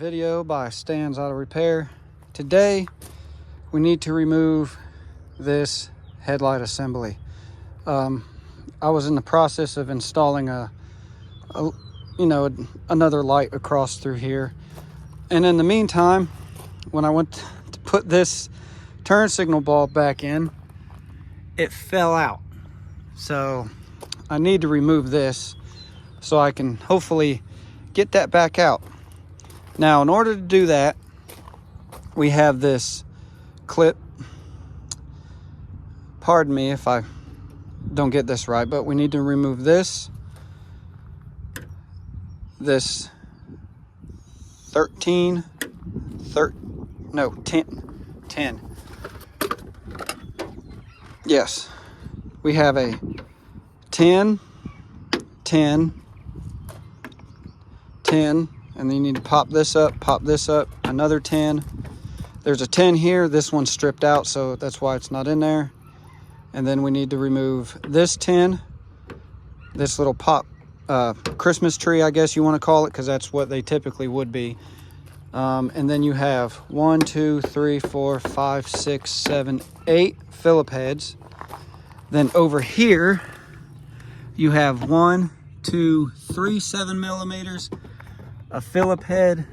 video by Stan's Auto Repair. Today we need to remove this headlight assembly. I was in the process of installing another light across through here, and in the meantime, when I went to put this turn signal bulb back in, it fell out. So I need to remove this so I can hopefully get that back out. Now, in order to do that, we have this clip. Pardon me if I don't get this right, but we need to remove this 10. Yes, we have a 10, and then you need to pop this up, another 10. There's a 10 here. This one's stripped out, so that's why it's not in there. And then we need to remove this 10, this little pop Christmas tree, I guess you want to call it, because that's what they typically would be. And then you have 1, 2, 3, 4, 5, 6, 7, 8 Phillip heads. Then over here, you have 1, 2, 3 7mm, a Phillip head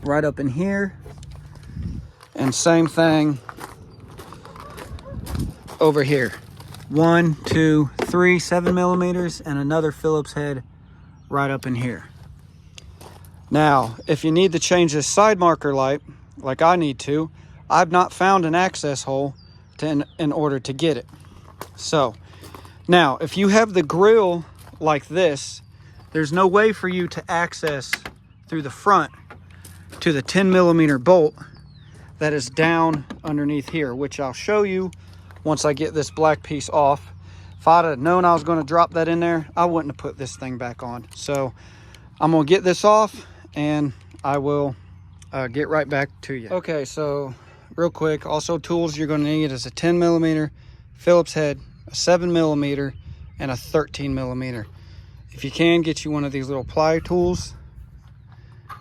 right up in here, and same thing over here. 1, 2, 3 7mm, and another Phillips head right up in here. Now, if you need to change this side marker light, like I need to, I've not found an access hole in order to get it. So, now, if you have the grill like this, there's no way for you to access through the front to the 10mm bolt that is down underneath here, which I'll show you once I get this black piece off. If I'd have known I was going to drop that in there, I wouldn't have put this thing back on. So I'm going to get this off, and I will get right back to you. Okay, so real quick, also tools you're going to need is a 10mm Phillips head, a 7mm, and a 13mm. If you can, get you one of these little ply tools.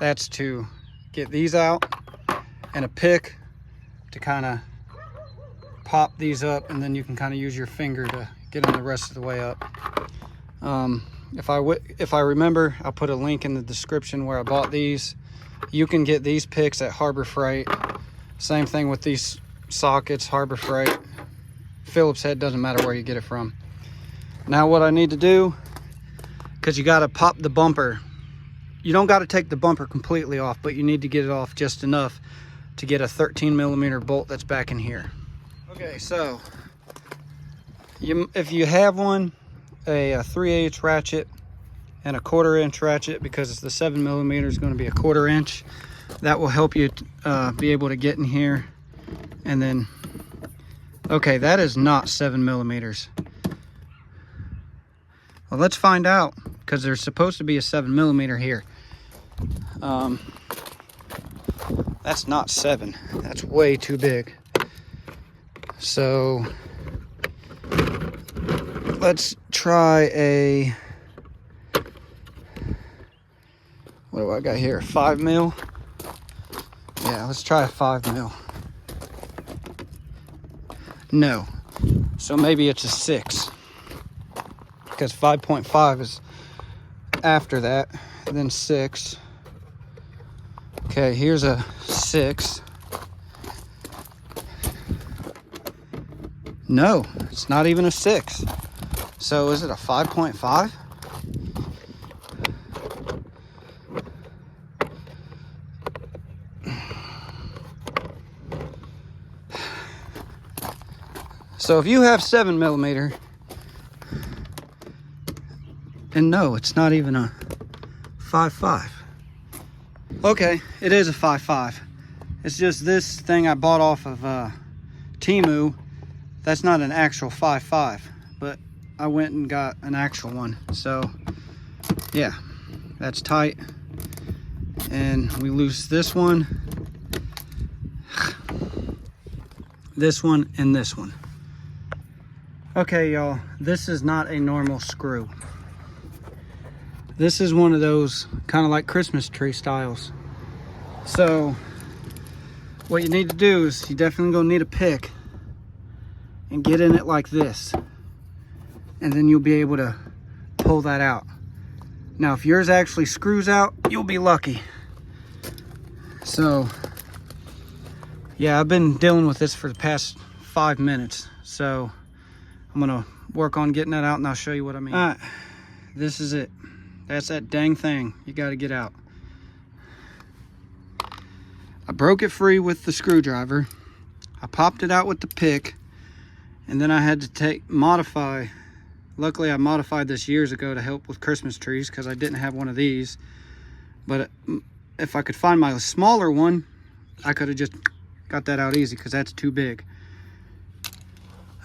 That's to get these out, and a pick to kind of pop these up, and then you can kind of use your finger to get them the rest of the way up. If I remember, I'll put a link in the description where I bought these. You can get these picks at Harbor Freight. Same thing with these sockets, Harbor Freight. Phillips head, doesn't matter where you get it from. Now what I need to do, because you got to pop the bumper. You don't got to take the bumper completely off, but you need to get it off just enough to get a 13mm bolt that's back in here. Okay, so if you have one, a 3/8 ratchet and a 1/4 inch ratchet, because it's the 7mm is going to be a 1/4 inch, that will help you be able to get in here. And then, okay, that is not 7mm. Well, let's find out, because there's supposed to be a 7mm here. That's not 7. That's way too big. So let's try a, what do I got here? 5mm. Yeah, let's try a 5mm. No. So maybe it's a 6. Because 5.5 is after that, and then 6. Okay, here's a 6. No, it's not even a 6. So is it a 5.5? So if you have 7mm, and no, it's not even a 5.5. Okay, it is a 5.5. It's just this thing I bought off of Temu. That's not an actual 5.5, but I went and got an actual one. So yeah, that's tight. And we loose this one, this one, and this one. Okay, y'all, this is not a normal screw. This is one of those kind of like Christmas tree styles. So what you need to do is you definitely gonna need a pick and get in it like this, and then you'll be able to pull that out. Now if yours actually screws out, you'll be lucky. So yeah, I've been dealing with this for the past 5 minutes, so I'm gonna work on getting that out and I'll show you what I mean. All right, this is it. That's that dang thing you got to get out. I broke it free with the screwdriver. I popped it out with the pick, and then I had to modify. Luckily I modified this years ago to help with Christmas trees because I didn't have one of these. But if I could find my smaller one, I could have just got that out easy because that's too big.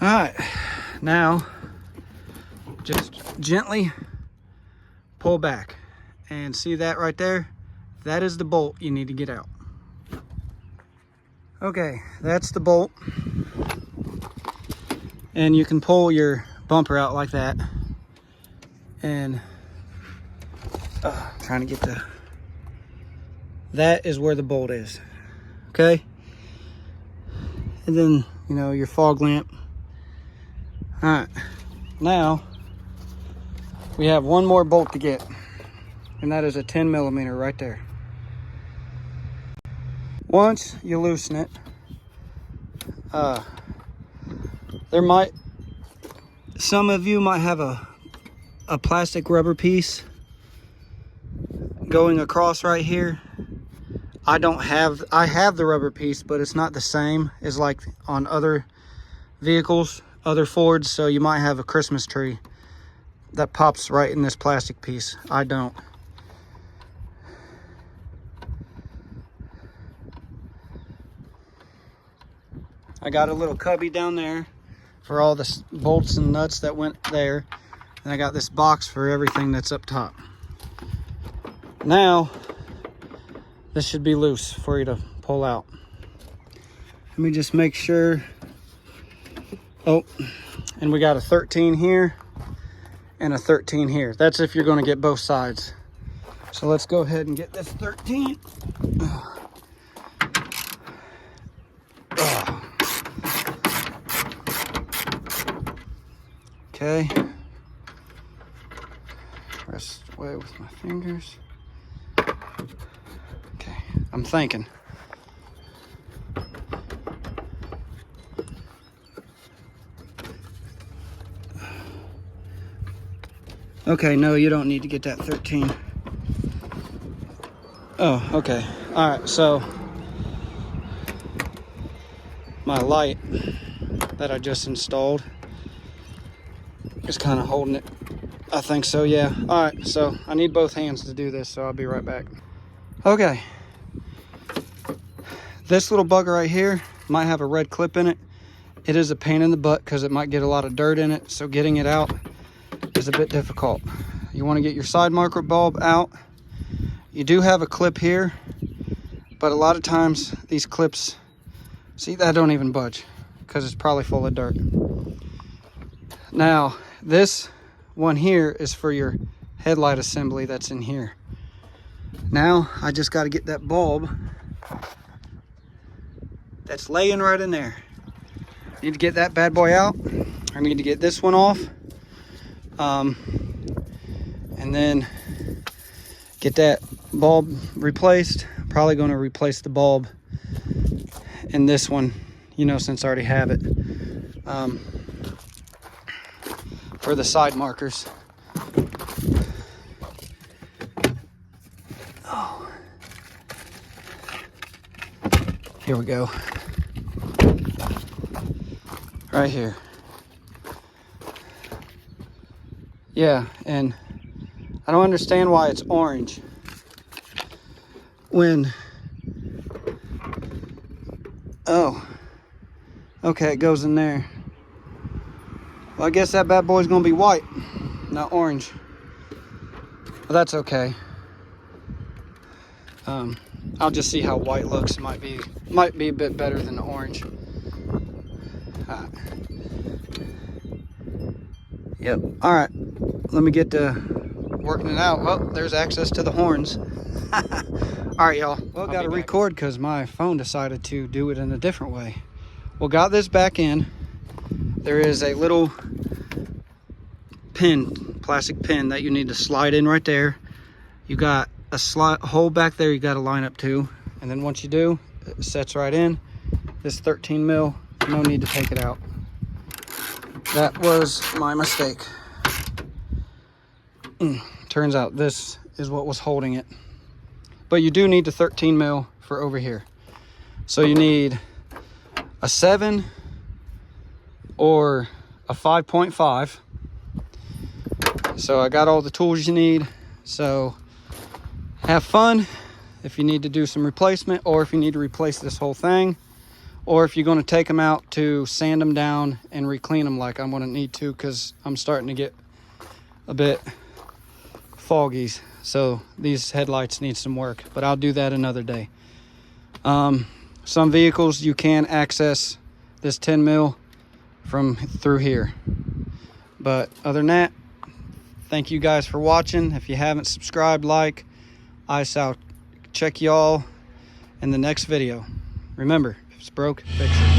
All right, now just gently pull back, and see that right there? That is the bolt you need to get out. Okay, that's the bolt, and you can pull your bumper out like that, and trying to get that is where the bolt is. Okay, and then your fog lamp. All right, now we have one more bolt to get, and that is a 10mm right there. Once you loosen it, some of you might have a plastic rubber piece going across right here. I have the rubber piece, but it's not the same as like on other vehicles, other Fords. So you might have a Christmas tree that pops right in this plastic piece. I don't. I got a little cubby down there for all the bolts and nuts that went there, and I got this box for everything that's up top. Now this should be loose for you to pull out. Let me just make sure. Oh, and we got a 13 here and a 13 here. That's if you're going to get both sides. So let's go ahead and get this 13. Okay, rest away with my fingers. Okay, I'm thinking. Okay, no, you don't need to get that 13. Oh, okay. All right, so my light that I just installed is kind of holding it. I think so, yeah. All right, so I need both hands to do this, so I'll be right back. Okay. This little bugger right here might have a red clip in it. It is a pain in the butt because it might get a lot of dirt in it, so getting it out is a bit difficult. You want to get your side marker bulb out. You do have a clip here, but a lot of times these clips, see, that don't even budge because it's probably full of dirt. Now, this one here is for your headlight assembly that's in here. Now, I just got to get that bulb that's laying right in there. Need to get that bad boy out. I need to get this one off. And then get that bulb replaced. Probably going to replace the bulb in this one, since I already have it. For the side markers. Oh. Here we go. Right here. Yeah, and I don't understand why it's orange when, oh, okay, it goes in there. Well, I guess that bad boy's gonna be white, not orange. But that's okay. I'll just see how white looks. Might be a bit better than the orange. Yep. All right. Let me get to working it out. Well, there's access to the horns. All right, y'all. Well, got to record because my phone decided to do it in a different way. Well, got this back in. There is a little pin, plastic pin that you need to slide in right there. You got a slot hole back there you got to line up to, and then once you do, it sets right in. This 13 mil, no need to take it out. That was my mistake. Turns out this is what was holding it. But you do need the 13 mil for over here. So you need a 7 or a 5.5. So I got all the tools you need. So have fun if you need to do some replacement, or if you need to replace this whole thing, or if you're going to take them out to sand them down and re-clean them like I'm going to need to, because I'm starting to get a bit foggy. So these headlights need some work, but I'll do that another day. Some vehicles you can access this 10 mil from through here. But other than that, thank you guys for watching. If you haven't subscribed, like, I shall check y'all in the next video. Remember, if it's broke, fix it.